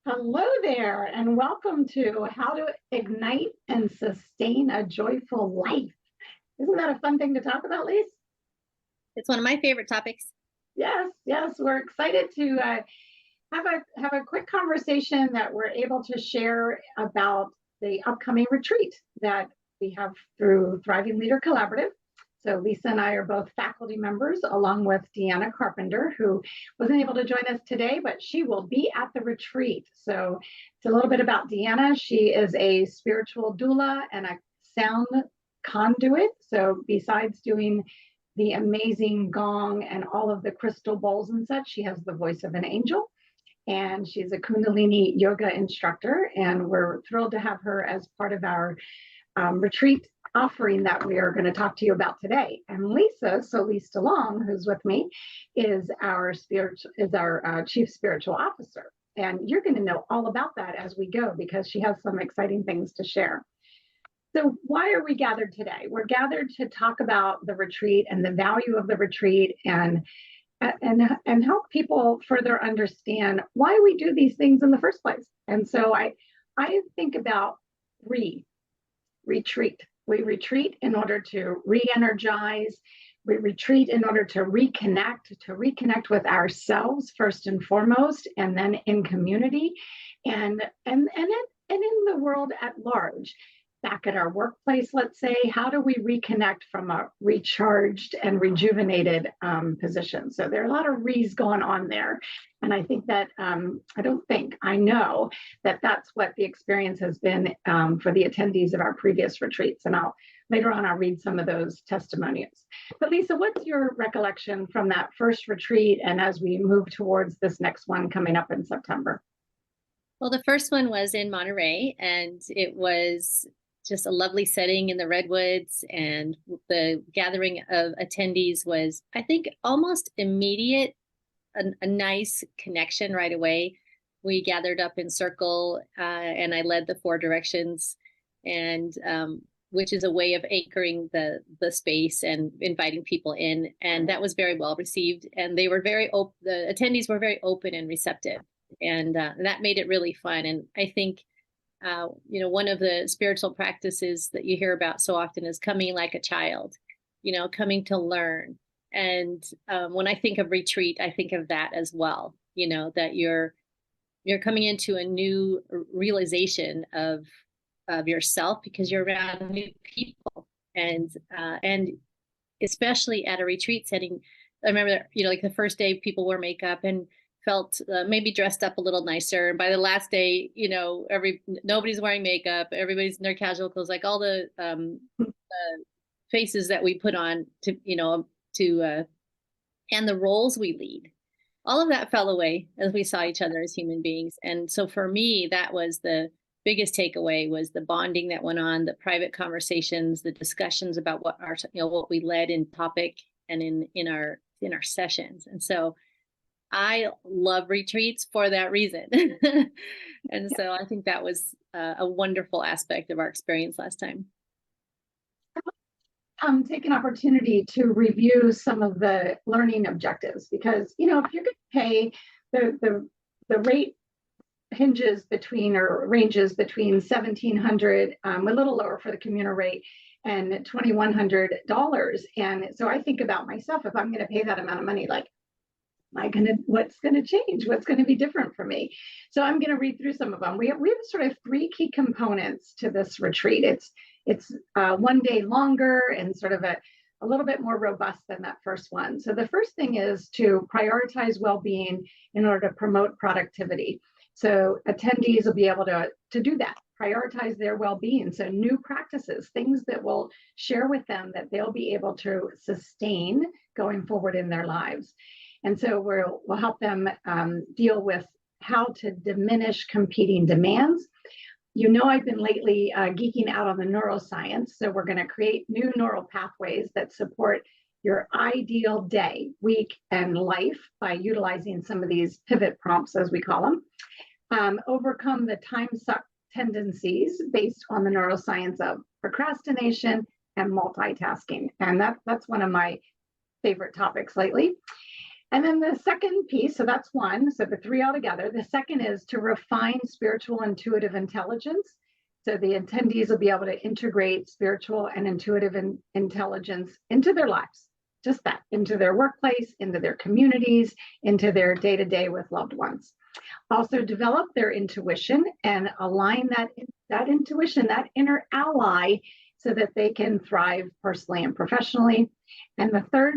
Hello there, and welcome to How to Ignite and Sustain a Joyful Life. Isn't that a fun thing to talk about, Lise? It's one of my favorite topics. Yes, yes, we're excited to have a quick conversation that we're able to share about the upcoming retreat that we have through Thriving Leader Collaborative. So Lisa and I are both faculty members, along with Deanna Carpenter, who wasn't able to join us today, but she will be at the retreat. So it's a little bit about Deanna. She is a spiritual doula and a sound conduit. So besides doing the amazing gong and all of the crystal bowls and such, she has the voice of an angel. And she's a Kundalini yoga instructor. And we're thrilled to have her as part of our retreat offering that we are going to talk to you about today. And Lisa, so Lisa Long, who's with me, is our chief spiritual officer. And you're going to know all about that as we go because she has some exciting things to share. So why are we gathered today? We're gathered to talk about the retreat and the value of the retreat and help people further understand why we do these things in the first place. And so I think about retreat. We retreat in order to re-energize. We retreat in order to reconnect with ourselves first and foremost, and then in community, and in the world at large. Back at our workplace, let's say, how do we reconnect from a recharged and rejuvenated position? So there are a lot of re's going on there. And I think that, I know that that's what the experience has been for the attendees of our previous retreats. And later on, I'll read some of those testimonials. But Lisa, what's your recollection from that first retreat and as we move towards this next one coming up in September? Well, the first one was in Monterey, and it was just a lovely setting in the redwoods, and the gathering of attendees was, I think, almost immediate, a nice connection right away. We gathered up in circle, and I led the 4 directions, and which is a way of anchoring the space and inviting people in, and that was very well received. And they were the attendees were very open and receptive, and that made it really fun. And I think one of the spiritual practices that you hear about so often is coming like a child, coming to learn. And when I think of retreat, I think of that as well, that you're coming into a new realization of yourself because you're around new people. And especially at a retreat setting, I remember, like the first day people wore makeup and felt maybe dressed up a little nicer. And by the last day, nobody's wearing makeup. Everybody's in their casual clothes, like all the faces that we put on and the roles we lead. All of that fell away as we saw each other as human beings. And so for me, that was the biggest takeaway, was the bonding that went on, the private conversations, the discussions about what we led in topic and in our sessions. And so I love retreats for that reason. And so I think that was a wonderful aspect of our experience last time. Take an opportunity to review some of the learning objectives, because if you're going to pay the rate ranges between $1,700, a little lower for the commuter rate, and $2,100. And so I think about myself, if I'm going to pay that amount of money, like, what's going to change? What's going to be different for me? So I'm going to read through some of them. We have sort of 3 key components to this retreat. It's 1 day longer and sort of a little bit more robust than that first one. So the first thing is to prioritize well-being in order to promote productivity. So attendees will be able to do that, prioritize their well-being. So new practices, things that will share with them that they'll be able to sustain going forward in their lives. And so we'll help them deal with how to diminish competing demands. I've been lately geeking out on the neuroscience. So we're going to create new neural pathways that support your ideal day, week, and life by utilizing some of these pivot prompts, as we call them. Overcome the time suck tendencies based on the neuroscience of procrastination and multitasking. And that's one of my favorite topics lately. And then the second piece, so that's one, so the three altogether. The second is to refine spiritual intuitive intelligence. So the attendees will be able to integrate spiritual and intuitive intelligence into their lives, just that, into their workplace, into their communities, into their day-to-day with loved ones. Also develop their intuition and align that intuition, that inner ally, so that they can thrive personally and professionally. And the third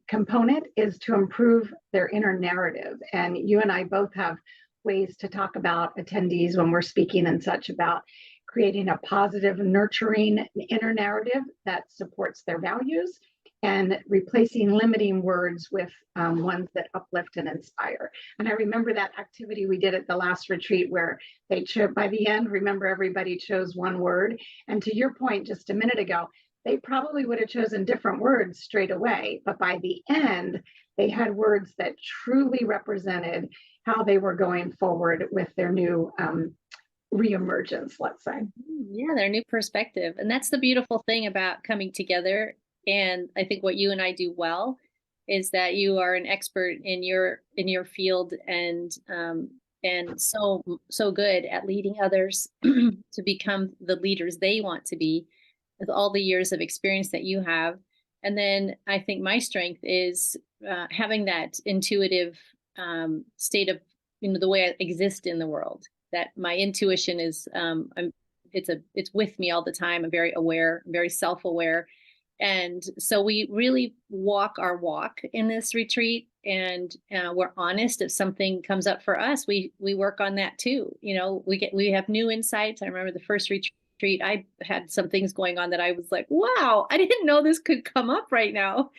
component is to improve their inner narrative. And you and I both have ways to talk about attendees when we're speaking and such, about creating a positive, nurturing inner narrative that supports their values, and replacing limiting words with ones that uplift and inspire. And I remember that activity we did at the last retreat where they chose, by the end, remember, everybody chose one word. And to your point just a minute ago, they probably would have chosen different words straight away, but by the end, they had words that truly represented how they were going forward with their new reemergence, let's say. Yeah, their new perspective. And that's the beautiful thing about coming together. And I think what you and I do well is that you are an expert in your field, and so good at leading others to become the leaders they want to be, with all the years of experience that you have. And then I think my strength is having that intuitive state of, the way I exist in the world, that my intuition is, it's with me all the time. I'm very aware, very self-aware. And so we really walk our walk in this retreat, and we're honest. If something comes up for us, we work on that too. We have new insights. I remember the first retreat, I had some things going on that I was like, wow, I didn't know this could come up right now,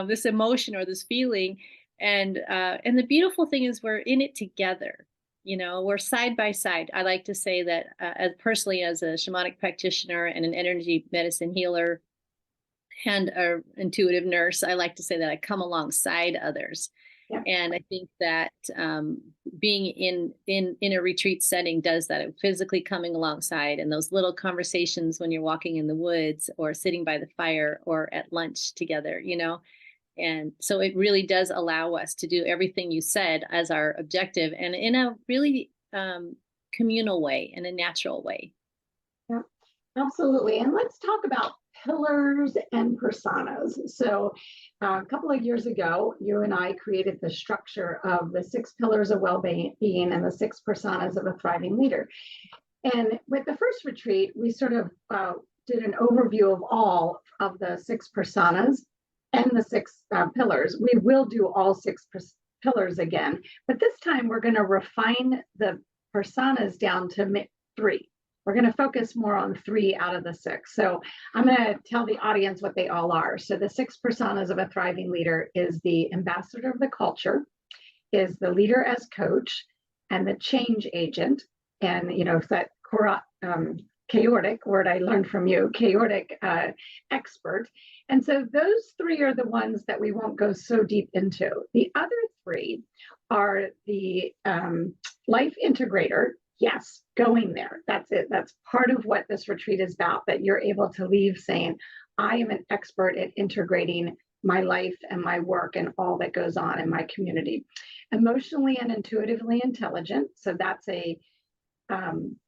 this emotion or this feeling. And the beautiful thing is we're in it together. We're side by side. I like to say that as personally, as a shamanic practitioner and an energy medicine healer and an intuitive nurse, I like to say that I come alongside others. Yeah. And I think that being in a retreat setting does that, physically coming alongside, and those little conversations when you're walking in the woods or sitting by the fire or at lunch together, And so it really does allow us to do everything you said as our objective, and in a really communal way, in a natural way. Yeah, absolutely. And let's talk about pillars and personas. So a couple of years ago, you and I created the structure of the 6 pillars of well-being and the 6 personas of a thriving leader. And with the first retreat, we sort of did an overview of all of the 6 personas and the 6 pillars. We will do all 6 pillars again, but this time we're going to refine the personas down to 3. We're going to focus more on 3 out of the 6. So I'm going to tell the audience what they all are. So the 6 personas of a thriving leader is the ambassador of the culture, is the leader as coach, and the change agent. And, that chaotic word I learned from you, chaotic expert. And so those 3 are the ones that we won't go so deep into. The other 3 are the life integrator. Yes, going there. That's it. That's part of what this retreat is about, that you're able to leave saying, I am an expert at integrating my life and my work and all that goes on in my community. Emotionally and intuitively intelligent. So that's a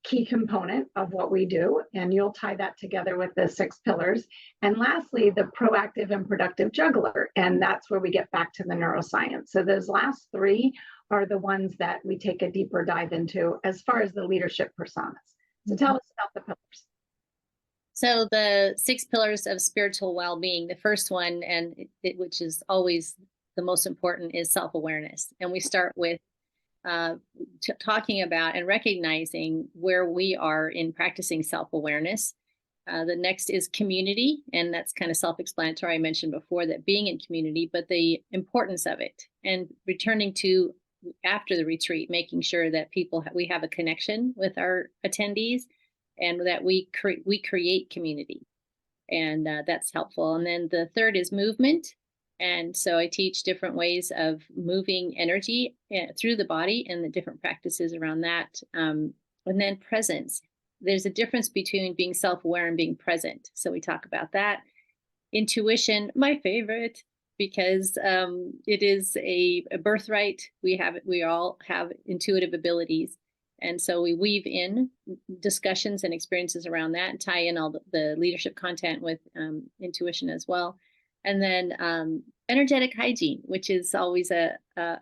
key component of what we do, and you'll tie that together with the 6 pillars. And lastly, the proactive and productive juggler, and that's where we get back to the neuroscience. So those last 3 are the ones that we take a deeper dive into as far as the leadership personas. So tell us about the pillars. So the 6 pillars of spiritual well-being, the first one, and which is always the most important, is self-awareness. And we start with talking about and recognizing where we are in practicing self-awareness. The next is community, and that's kind of self-explanatory. I mentioned before that being in community, but the importance of it, and returning to, after the retreat, making sure that we have a connection with our attendees, and that we create community, and that's helpful. And then the third is movement. And so I teach different ways of moving energy through the body and the different practices around that. And then presence. There's a difference between being self-aware and being present. So we talk about that. Intuition, my favorite. because it is a birthright. We all have intuitive abilities. And so we weave in discussions and experiences around that and tie in all the leadership content with intuition as well. And then energetic hygiene, which is always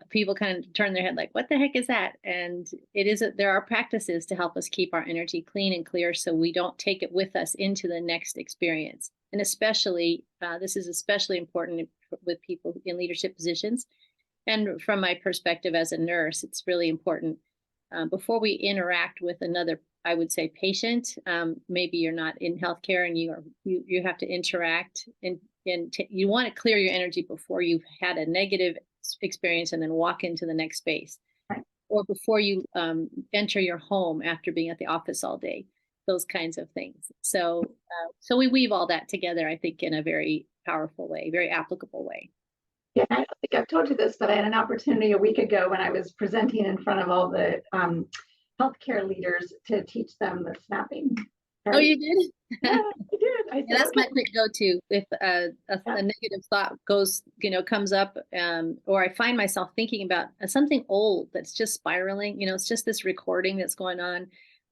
people kind of turn their head like, what the heck is that? And there are practices to help us keep our energy clean and clear so we don't take it with us into the next experience. And especially, this is especially important with people in leadership positions. And from my perspective as a nurse, it's really important before we interact with another, I would say, patient. Maybe you're not in healthcare and you have to interact, and you want to clear your energy before you've had a negative experience and then walk into the next space, Right. Or before you enter your home after being at the office all day. Those kinds of things. So we weave all that together, I think, in a very powerful way, very applicable way. Yeah, I don't think I've told you this, but I had an opportunity a week ago when I was presenting in front of all the healthcare leaders to teach them the snapping. Right? Oh, you did? Yeah, I did. I said, that's okay. my quick go-to. If a negative thought comes up, or I find myself thinking about something old that's just spiraling, it's just this recording that's going on,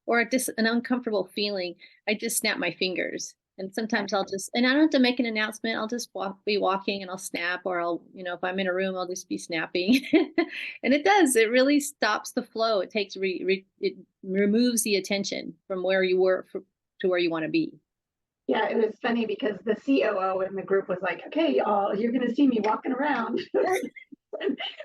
or just an uncomfortable feeling, I just snap my fingers. And sometimes and I don't have to make an announcement. I'll just be walking and I'll snap, or if I'm in a room, I'll just be snapping. And it really stops the flow. It it removes the attention from where you were to where you want to be. Yeah, it was funny because the COO in the group was like, okay, y'all, you're going to see me walking around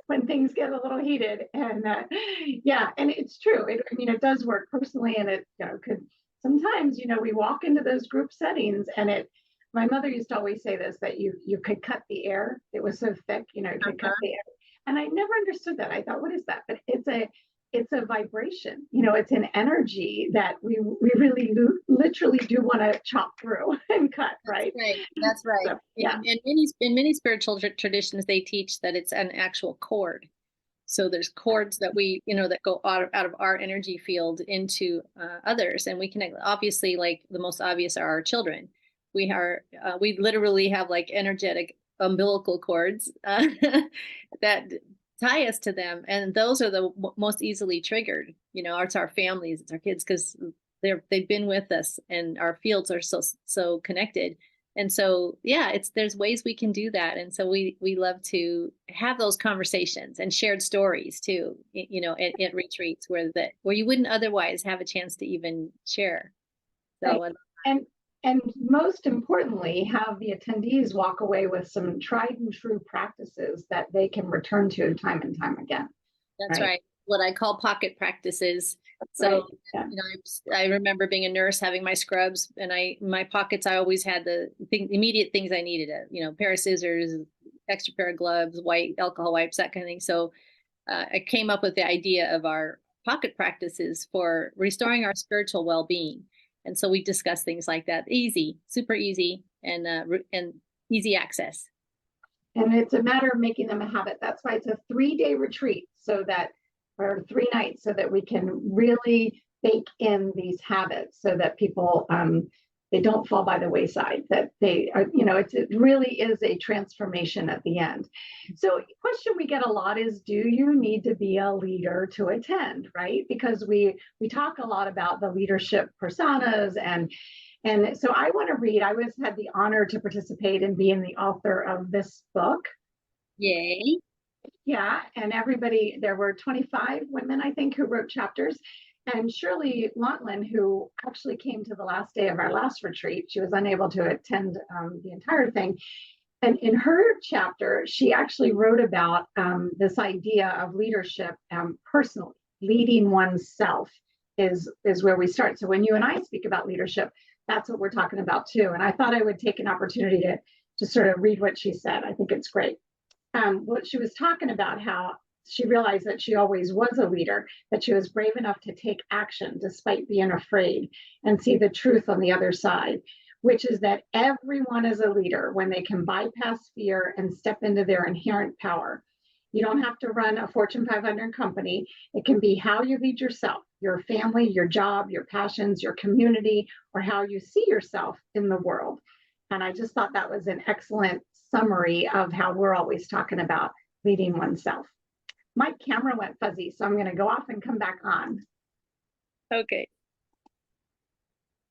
when things get a little heated. And and it's true. It does work personally, and it could sometimes, we walk into those group settings and my mother used to always say this, that you could cut the air. It was so thick, you could cut the air. And I never understood that. I thought, what is that? But it's a vibration, it's an energy that we really literally do want to chop through and cut, right? That's right. So, yeah. In many spiritual traditions, they teach that it's an actual cord. So there's cords that that go out of our energy field into others, and we connect. Obviously, like the most obvious are our children. We literally have like energetic umbilical cords that tie us to them, and those are the most easily triggered. It's our families, it's our kids, because they've been with us, and our fields are so connected. And so, there's ways we can do that. And so we love to have those conversations and shared stories too, at retreats where you wouldn't otherwise have a chance to even share. So, right. And most importantly, have the attendees walk away with some tried and true practices that they can return to time and time again. That's right. What I call pocket practices. So, I remember being a nurse, having my scrubs, and my pockets, I always had the immediate things I needed, a pair of scissors, extra pair of gloves, white alcohol wipes, that kind of thing. So I came up with the idea of our pocket practices for restoring our spiritual well-being. And so we discuss things like that, super easy, and easy access. And it's a matter of making them a habit. That's why it's a 3-day retreat, or 3 nights, so that we can really bake in these habits so that people, they don't fall by the wayside, that they are, it really is a transformation at the end. So the question we get a lot is, do you need to be a leader to attend, right? Because we talk a lot about the leadership personas, and so I want to read. I had the honor to participate in being the author of this book. Yay. Yeah, and there were 25 women, I think, who wrote chapters. And Shirley Launtland, who actually came to the last day of our last retreat, she was unable to attend the entire thing. And in her chapter, she actually wrote about this idea of leadership personally. Leading oneself is where we start. So when you and I speak about leadership, that's what we're talking about too. And I thought I would take an opportunity to sort of read what she said. I think it's great. What she was talking about, how she realized that she always was a leader, that she was brave enough to take action despite being afraid and see the truth on the other side, which is that everyone is a leader when they can bypass fear and step into their inherent power. You don't have to run a Fortune 500 company. It can be how you lead yourself, your family, your job, your passions, your community, or how you see yourself in the world. And I just thought that was an excellent summary of how we're always talking about leading oneself. My camera went fuzzy, so I'm going to go off and come back on. Okay.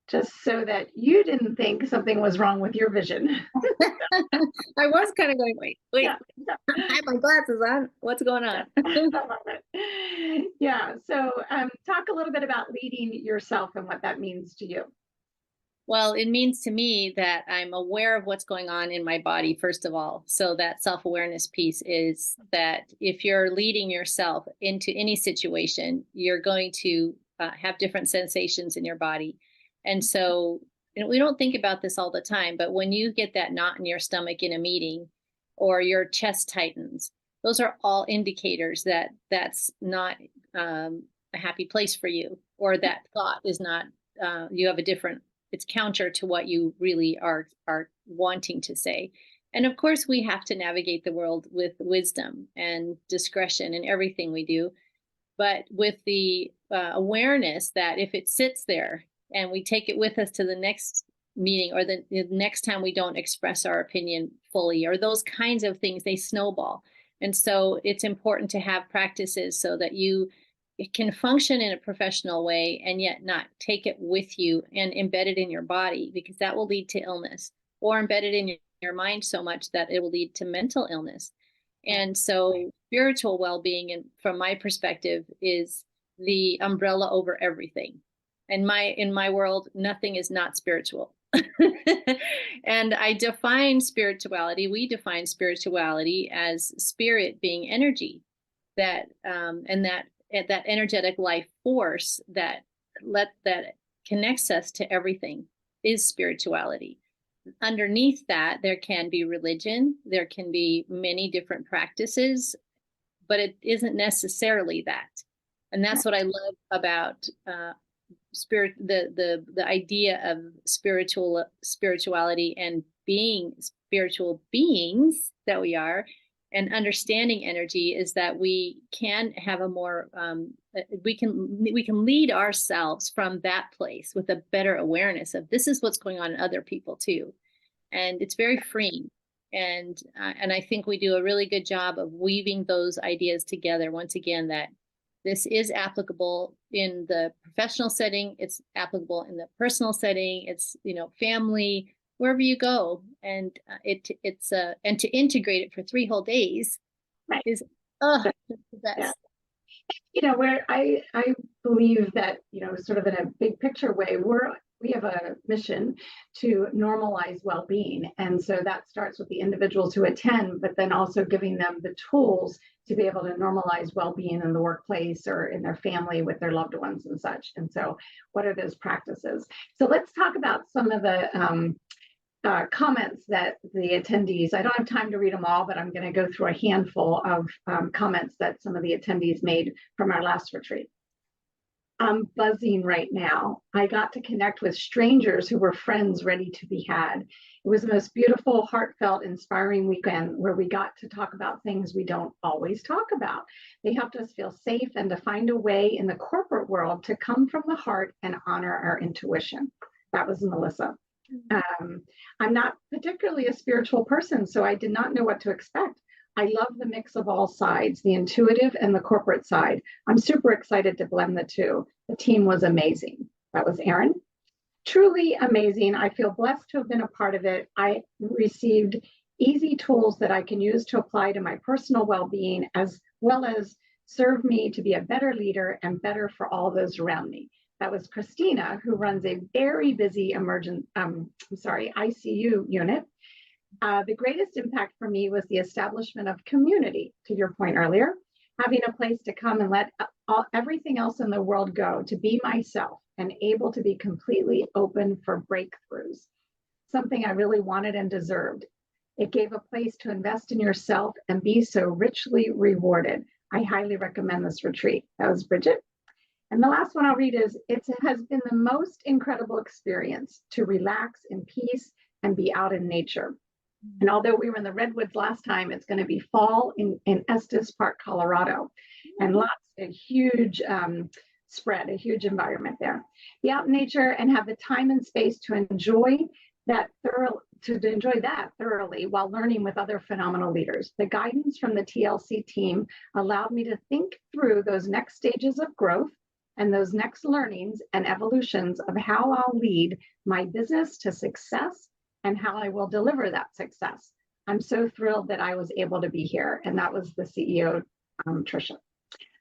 Just so that you didn't think something was wrong with your vision. I was kind of going, wait. Yeah. I have my glasses on. What's going on? I love it. Yeah. So talk a little bit about leading yourself and what that means to you. Well, it means to me that I'm aware of what's going on in my body, first of all. So that self-awareness piece is that if you're leading yourself into any situation, you're going to have different sensations in your body. And so we don't think about this all the time, but when you get that knot in your stomach in a meeting or your chest tightens, those are all indicators that that's not a happy place for you, or that thought is not, you have a different, it's counter to what you really are wanting to say. And of course, we have to navigate the world with wisdom and discretion in everything we do, but with the awareness that if it sits there and we take it with us to the next meeting, or the next time we don't express our opinion fully, or those kinds of things, they snowball. And so it's important to have practices so that it can function in a professional way and yet not take it with you and embed it in your body, because that will lead to illness, or embed it in your mind so much that it will lead to mental illness. And so spiritual well-being, and from my perspective, is the umbrella over everything. And in my world, nothing is not spiritual. And we define spirituality as spirit being energy, that and that energetic life force that connects us to everything is spirituality. Underneath that, there can be religion, there can be many different practices, but it isn't necessarily that. And that's what I love about spirit, the idea of spirituality and being spiritual beings that we are, and understanding energy, is that we can have a more we can lead ourselves from that place with a better awareness of this is what's going on in other people too, and it's very freeing. And I think we do a really good job of weaving those ideas together. Once again, that this is applicable in the professional setting, it's applicable in the personal setting, it's, family, wherever you go. And and to integrate it for 3 whole days is the best. Yeah. Where I believe that, sort of in a big picture way, we have a mission to normalize well-being. And so that starts with the individuals who attend, but then also giving them the tools to be able to normalize well-being in the workplace or in their family with their loved ones and such. And so what are those practices? So let's talk about some of the comments that the attendees, I don't have time to read them all, but I'm going to go through a handful of comments that some of the attendees made from our last retreat. I'm buzzing right now. I got to connect with strangers who were friends ready to be had. It was the most beautiful, heartfelt, inspiring weekend where we got to talk about things we don't always talk about. They helped us feel safe and to find a way in the corporate world to come from the heart and honor our intuition. That was Melissa. I'm not particularly a spiritual person, so I did not know what to expect. I love the mix of all sides, the intuitive and the corporate side. I'm super excited to blend the two. The team was amazing. That was Erin. Truly amazing. I feel blessed to have been a part of it. I received easy tools that I can use to apply to my personal well-being, as well as serve me to be a better leader and better for all those around me. That was Christina, who runs a very busy ICU unit. The greatest impact for me was the establishment of community, to your point earlier, having a place to come and let everything else in the world go, to be myself and able to be completely open for breakthroughs, something I really wanted and deserved. It gave a place to invest in yourself and be so richly rewarded. I highly recommend this retreat. That was Bridget. And the last one I'll read is, it has been the most incredible experience to relax in peace and be out in nature. And although we were in the Redwoods last time, it's going to be fall in Estes Park, Colorado, and a huge spread, a huge environment there. Be out in nature and have the time and space to enjoy that to enjoy that thoroughly while learning with other phenomenal leaders. The guidance from the TLC team allowed me to think through those next stages of growth and those next learnings and evolutions of how I'll lead my business to success and how I will deliver that success. I'm so thrilled that I was able to be here. And that was the CEO, Tricia.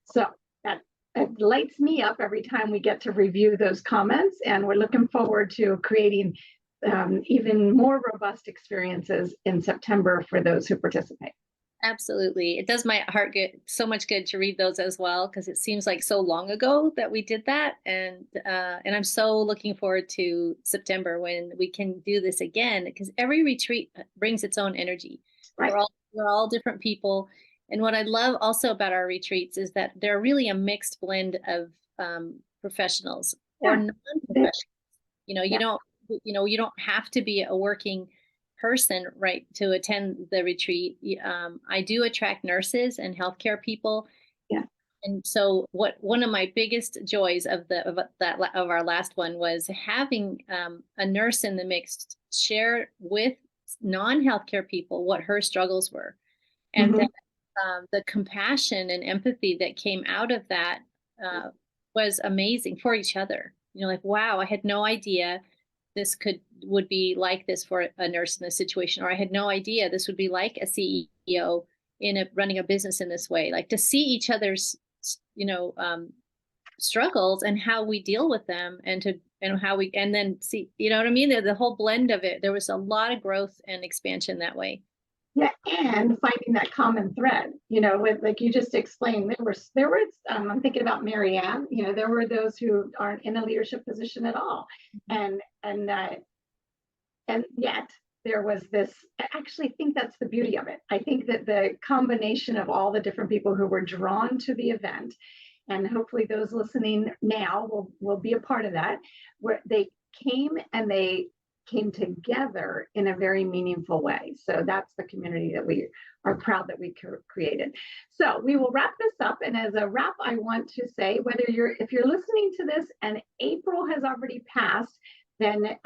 So that it lights me up every time we get to review those comments. And we're looking forward to creating even more robust experiences in September for those who participate. Absolutely. It does my heart so much good to read those as well, because it seems like so long ago that we did that. And I'm so looking forward to September when we can do this again, because every retreat brings its own energy. Right. We're all different people. And what I love also about our retreats is that they're really a mixed blend of professionals or non-professionals. You don't have to be a working person, right, to attend the retreat. I do attract nurses and healthcare people. Yeah. And so one of my biggest joys of our last one was having a nurse in the mix share with non-healthcare people what her struggles were. And that, the compassion and empathy that came out of that was amazing for each other. Like, wow, I had no idea this would be like this for a nurse in this situation, or I had no idea this would be like a CEO running a business in this way. Like, to see each other's, struggles and how we deal with them, and then see, what I mean? The whole blend of it. There was a lot of growth and expansion that way. Yeah, and finding that common thread, with, like you just explained, there was I'm thinking about Mary Ann, there were those who aren't in a leadership position at all. And yet there was this, I actually think that's the beauty of it. I think that the combination of all the different people who were drawn to the event, and hopefully those listening now will be a part of that, where they came together in a very meaningful way. So that's the community that we are proud that we created. So we will wrap this up. And as a wrap, I want to say, if you're listening to this and April has already passed, then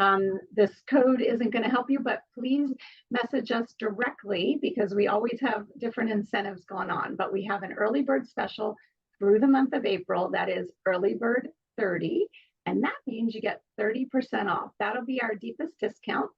this code isn't going to help you, but please message us directly, because we always have different incentives going on. But we have an early bird special through the month of April. That is early bird 30. And that means you get 30% off. That'll be our deepest discount.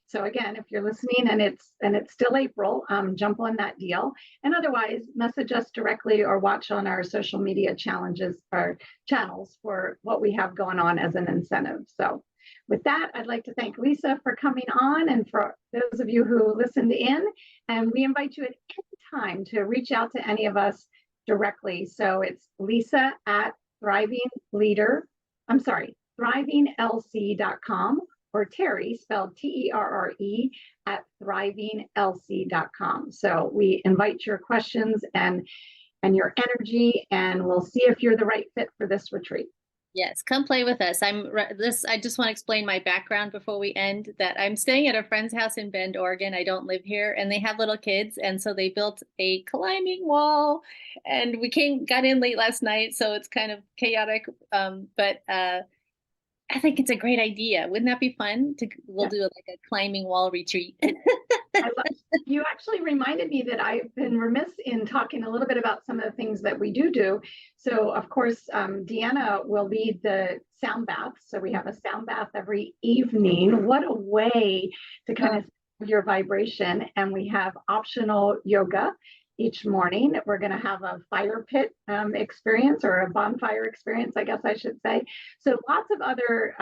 So again, if you're listening and it's still April, jump on that deal. And otherwise, message us directly or watch on our social media challenges or channels for what we have going on as an incentive. So with that, I'd like to thank Lisa for coming on, and for those of you who listened in. And we invite you at any time to reach out to any of us directly. So it's Lisa at thrivinglc.com, or Terry, spelled TERRE, at thrivinglc.com. So we invite your questions and your energy, and we'll see if you're the right fit for this retreat. Yes, come play with us. I just want to explain my background before we end, that I'm staying at a friend's house in Bend, Oregon. I don't live here, and they have little kids. And so they built a climbing wall, and we got in late last night. So it's kind of chaotic. But I think it's a great idea. Wouldn't that be fun? We'll do like a climbing wall retreat. You actually reminded me that I've been remiss in talking a little bit about some of the things that we do. So of course, Deanna will lead the sound bath. So we have a sound bath every evening. What a way to kind of your vibration. And we have optional yoga each morning. We're going to have a fire pit experience, or a bonfire experience, I guess I should say. So lots of other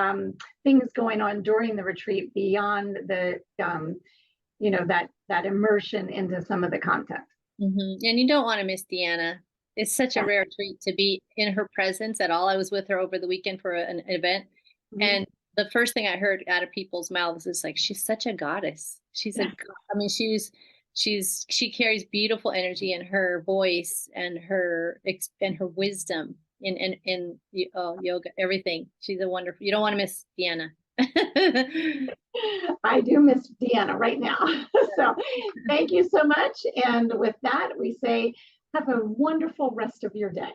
things going on during the retreat beyond the that immersion into some of the content. And you don't want to miss Deanna. It's such a rare treat to be in her presence at all. I was with her over the weekend for an event, and the first thing I heard out of people's mouths is like, she's such a goddess. She carries beautiful energy in her voice and her wisdom in yoga, everything. She's a wonderful. You don't want to miss Deanna. I do miss Deanna right now. So thank you so much. And with that, we say, have a wonderful rest of your day.